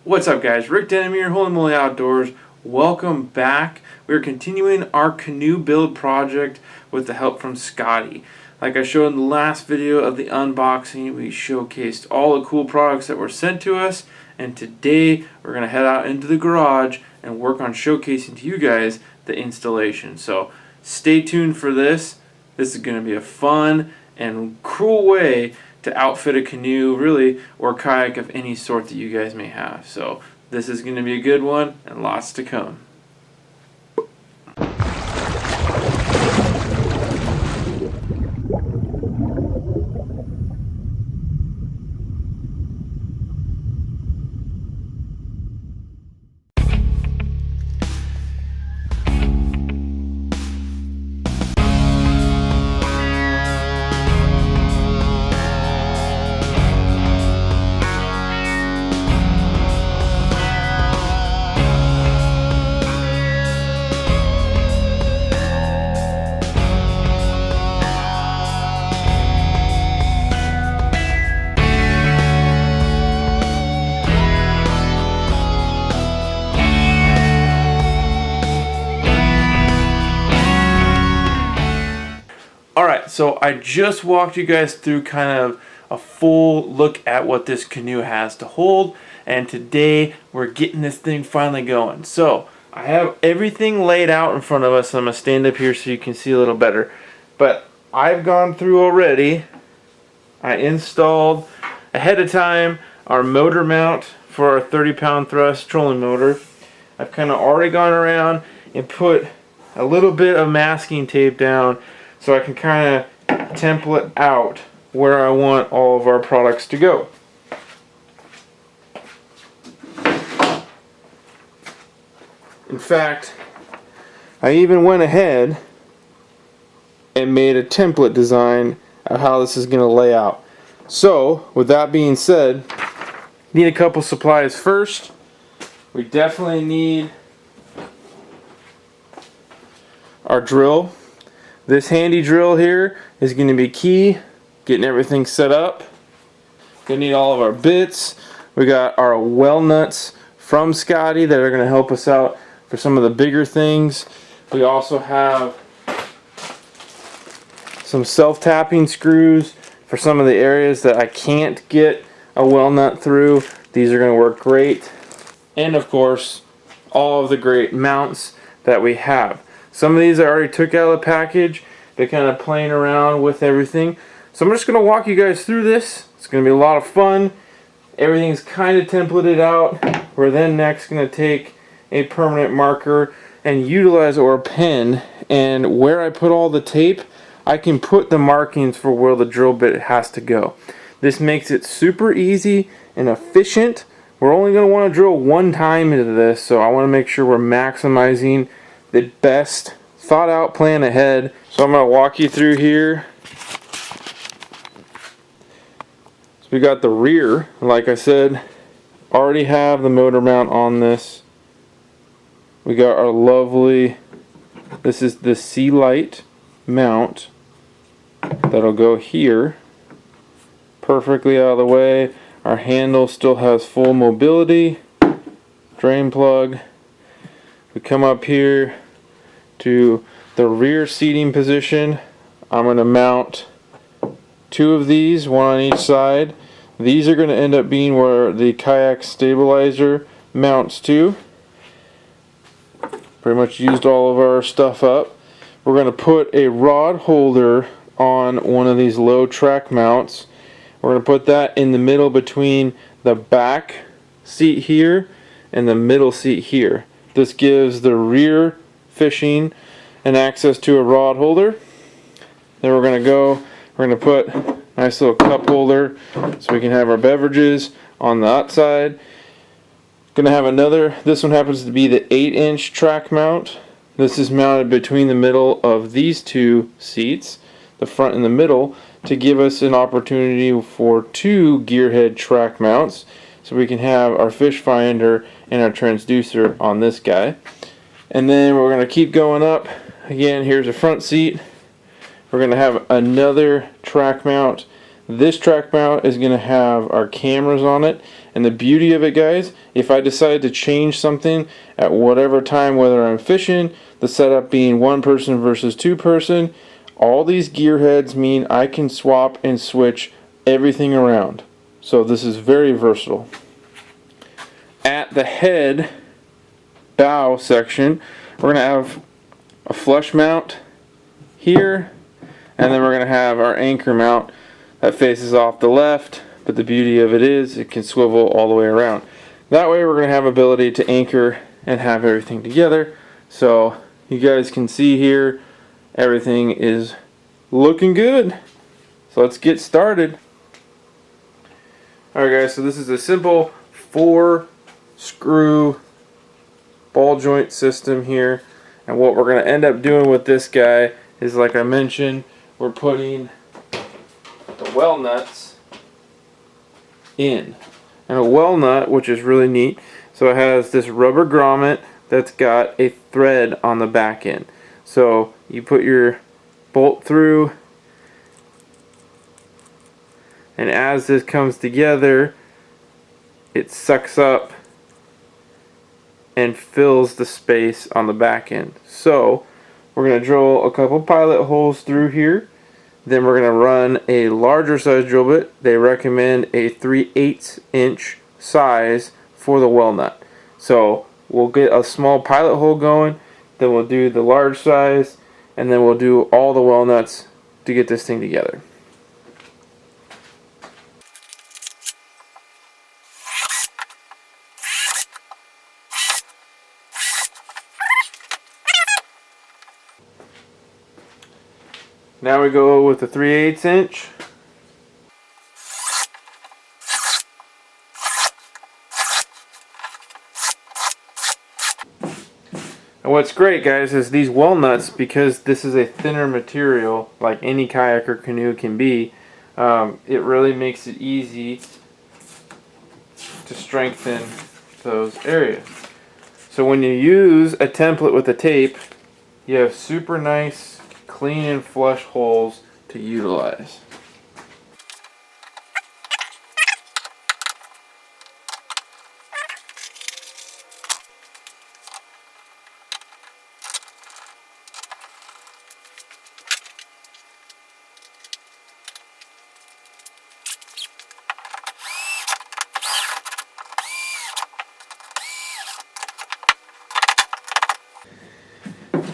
What's up, guys? Rick Denham here, Holy Moly Outdoors. Welcome back. We're continuing our canoe build project with the help from Scotty. Like I showed in the last video of the unboxing, we showcased all the cool products that were sent to us, and today we're going to head out into the garage and work on showcasing to you guys the installation. So stay tuned for this. This is going to be a fun and cool way to outfit a canoe, really, or kayak of any sort that you guys may have. So this is going to be a good one and lots to come. Alright, so I just walked you guys through kind of a full look at what this canoe has to hold, and today we're getting this thing finally going. So I have everything laid out in front of us. I'm going to stand up here so you can see a little better. But I've gone through already. I installed ahead of time our motor mount for our 30-pound thrust trolling motor. I've kind of already gone around and put a little bit of masking tape down so I can kind of template out where I want all of our products to go. In fact, I even went ahead and made a template design of how this is going to lay out. So, with that being said, need a couple supplies first. We definitely need our drill. This handy drill here is going to be key, getting everything set up. Gonna need all of our bits. We got our well nuts from Scotty that are going to help us out for some of the bigger things. We also have some self-tapping screws for some of the areas that I can't get a well nut through. These are going to work great. And of course, all of the great mounts that we have. Some of these I already took out of the package. They're kind of playing around with everything. So I'm just going to walk you guys through this. It's going to be a lot of fun. Everything's kind of templated out. We're then next going to take a permanent marker and utilize or a pen. And where I put all the tape, I can put the markings for where the drill bit has to go. This makes it super easy and efficient. We're only going to want to drill one time into this, so I want to make sure we're maximizing the best thought out plan ahead. So I'm going to walk you through here. So we got the rear, like I said, already have the motor mount on this. We got our lovely, this is the Sea Light mount that'll go here, perfectly out of the way. Our handle still has full mobility. Drain plug. We come up here to the rear seating position. I'm going to mount two of these, one on each side. These are going to end up being where the kayak stabilizer mounts to. Pretty much used all of our stuff up. We're going to put a rod holder on one of these low track mounts. We're going to put that in the middle between the back seat here and the middle seat here. This gives the rear fishing and access to a rod holder. Then we're going to put a nice little cup holder so we can have our beverages on the outside. Going to have another, this one happens to be the 8-inch track mount. This is mounted between the middle of these two seats, the front and the middle, to give us an opportunity for two gearhead track mounts so we can have our fish finder and our transducer on this guy. And then we're going to keep going up. Again, here's a front seat. We're going to have another track mount This track mount is going to have our cameras on it, and the beauty of it, guys, if I decide to change something at whatever time, whether I'm fishing, the setup being one person versus two person, all these gear heads mean I can swap and switch everything around. So this is very versatile. At the head bow section, we're going to have a flush mount here, and then we're going to have our anchor mount that faces off the left, but the beauty of it is it can swivel all the way around. That way we're going to have ability to anchor and have everything together. So you guys can see here, everything is looking good. So let's get started. Alright guys, so this is a simple 4-screw ball joint system here. And what we're going to end up doing with this guy is, like I mentioned, we're putting the well nuts in. And a well nut, which is really neat, so it has this rubber grommet that's got a thread on the back end. So you put your bolt through, and as this comes together, it sucks up and fills the space on the back end. So we're going to drill a couple pilot holes through here. Then we're going to run a larger size drill bit. They recommend a 3/8 inch size for the well nut. So we'll get a small pilot hole going, then we'll do the large size, and then we'll do all the well nuts to get this thing together. Now we go with the 3/8 inch. And what's great, guys, is these well nuts, because this is a thinner material like any kayak or canoe can be, it really makes it easy to strengthen those areas. So when you use a template with a tape, you have super nice, clean and flush holes to utilize.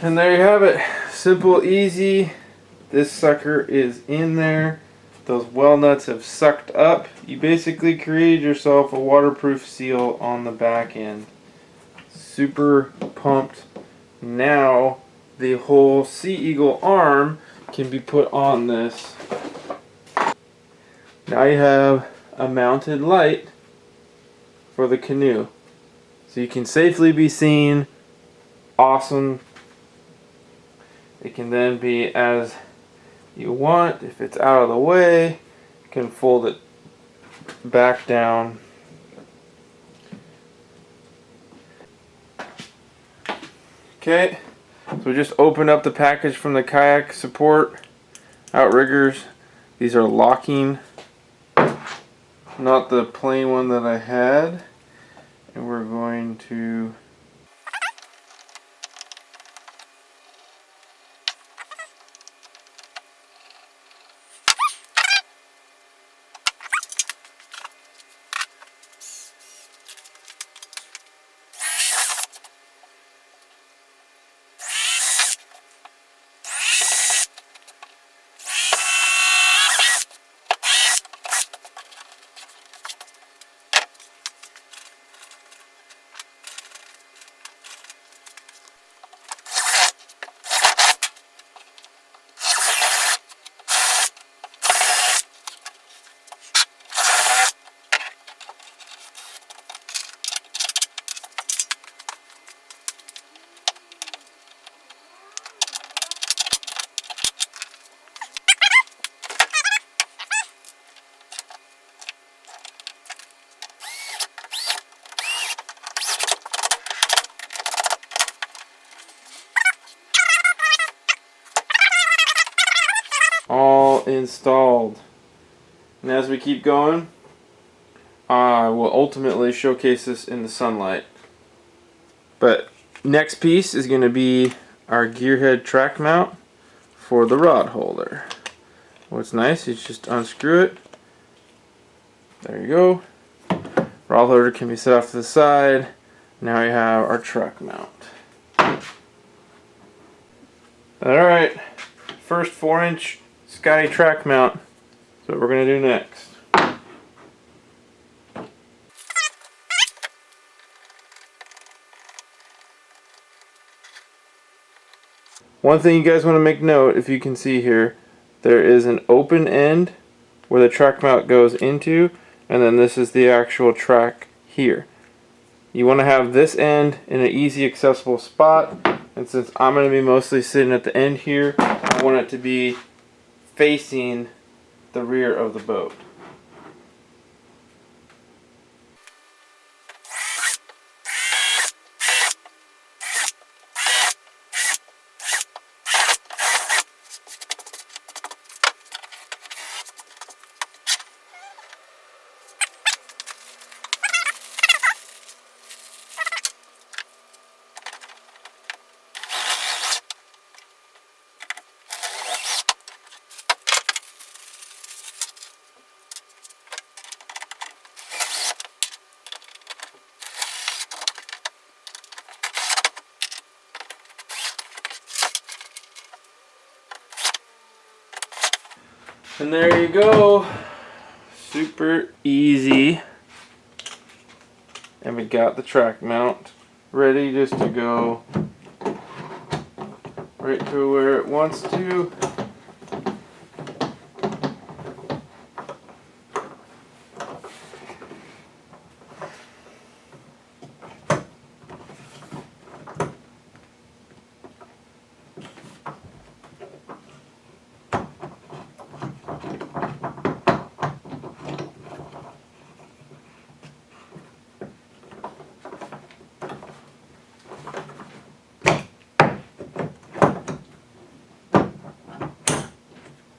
And there you have it. Simple, easy. This sucker is in there. Those well nuts have sucked up. You basically created yourself a waterproof seal on the back end. Super pumped. Now the whole Sea Eagle arm can be put on this. Now you have a mounted light for the canoe. So you can safely be seen. Awesome. It can then be as you want. If it's out of the way, you can fold it back down. Okay, so we just opened up the package from the kayak support outriggers. These are locking, not the plain one that I had. And we're going to all installed. And as we keep going, I will ultimately showcase this in the sunlight. But next piece is going to be our gearhead track mount for the rod holder. What's nice is just unscrew it. There you go. Rod holder can be set off to the side. Now we have our track mount. Alright, first 4-inch Scotty track mount. That's what we're going to do next. One thing you guys want to make note, if you can see here, there is an open end where the track mount goes into, and then this is the actual track here. You want to have this end in an easy accessible spot, and since I'm going to be mostly sitting at the end here, I want it to be facing the rear of the boat. And there you go. Super easy. And we got the track mount ready just to go right to where it wants to.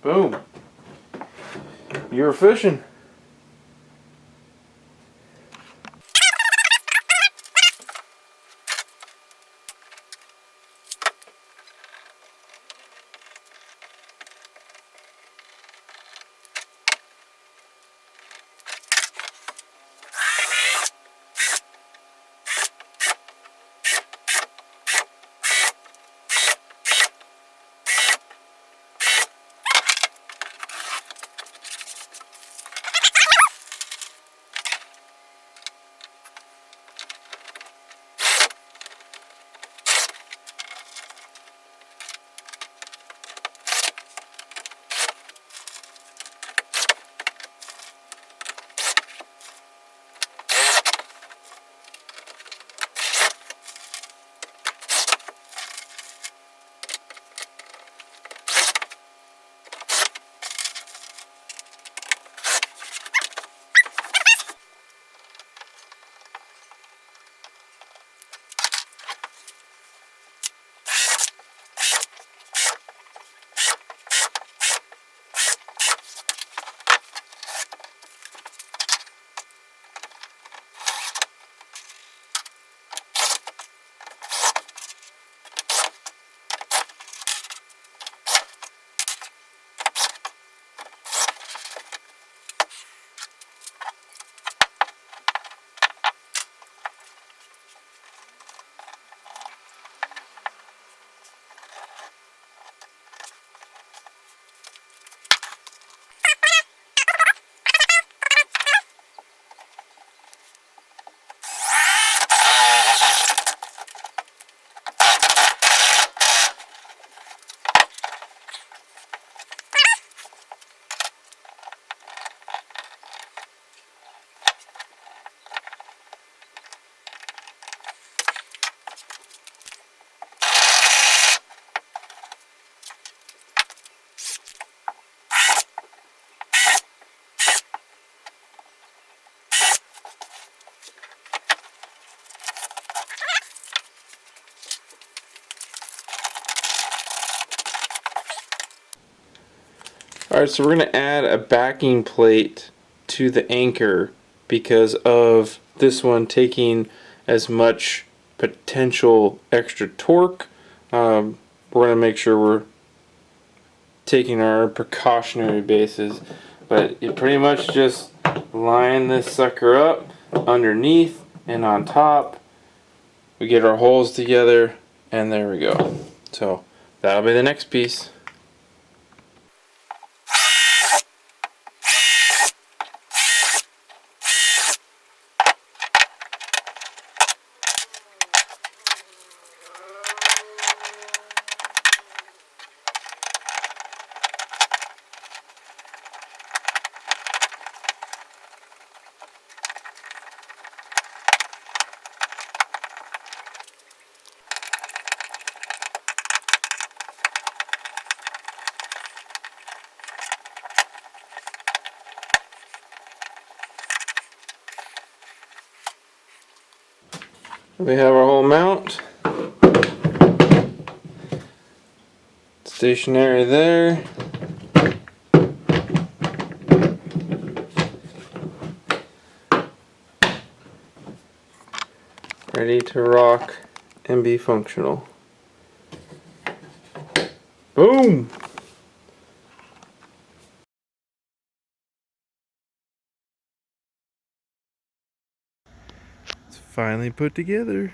Boom. You're fishing. Alright, so we're going to add a backing plate to the anchor because of this one taking as much potential extra torque. We're going to make sure we're taking our precautionary bases, but you pretty much just line this sucker up underneath and on top. We get our holes together, and there we go. So that'll be the next piece. We have our whole mount. Stationary there. Ready to rock and be functional. Boom! It's finally put together.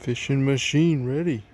Fishing machine ready.